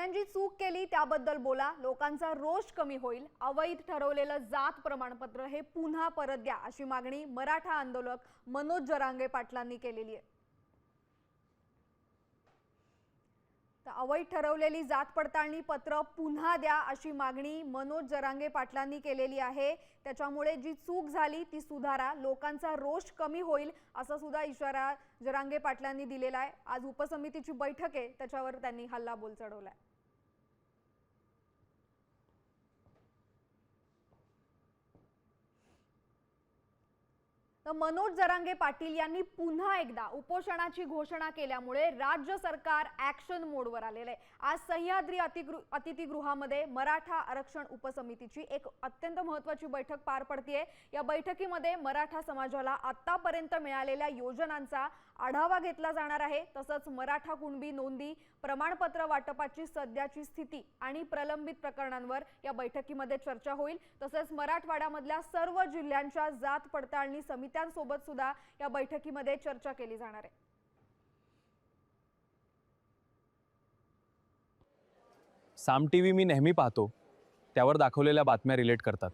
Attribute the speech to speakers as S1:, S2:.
S1: दरम्यान जी चूक केली त्याबद्दल बोला, लोकांचा रोष कमी होईल, अवैध ठरवलेलं जात प्रमाणपत्र हे पुन्हा परत द्या अशी मागणी मराठा आंदोलक मनोज जरांगे पाटलांनी केलेली आहे। तर अवैध ठरवलेली जात पडताळणी पत्र पुन्हा द्या अशी मागणी मनोज जरांगे पाटलांनी केलेली आहे। त्याच्यामुळे जी चूक झाली ती सुधारा, लोकांचा रोष कमी होईल असा सुद्धा इशारा जरांगे पाटलांनी दिलेला आहे। आज उपसमितीची बैठक आहे, त्याच्यावर त्यांनी हल्लाबोल चढवलाय। तर मनोज जरांगे पाटील यांनी पुन्हा एकदा उपोषणाची घोषणा केल्यामुळे राज्य सरकार ॲक्शन मोडवर आलेले आहे। आज सह्याद्री अतिथीगृहामध्ये मराठा आरक्षण उपसमितीची एक अत्यंत महत्त्वाची बैठक पार पडतेय। या बैठकीमध्ये मराठा समाजाला आतापर्यंत मिळालेल्या योजनांचा आढावा घेतला जाणार आहे। तसंच मराठा कुणबी नोंदी, प्रमाणपत्र वाटपाची सध्याची स्थिती आणि प्रलंबित प्रकरणांवर या बैठकीमध्ये चर्चा होईल। तसंच मराठवाड्यामधल्या सर्व जिल्ह्यांच्या जात पडताळणी समित्यांसोबत सुद्धा या बैठकीमध्ये चर्चा केली जाणार आहे।
S2: साम टीव्ही मी नेहमी पाहतो, त्यावर दाखवलेल्या बातम्या रिलेट करतात।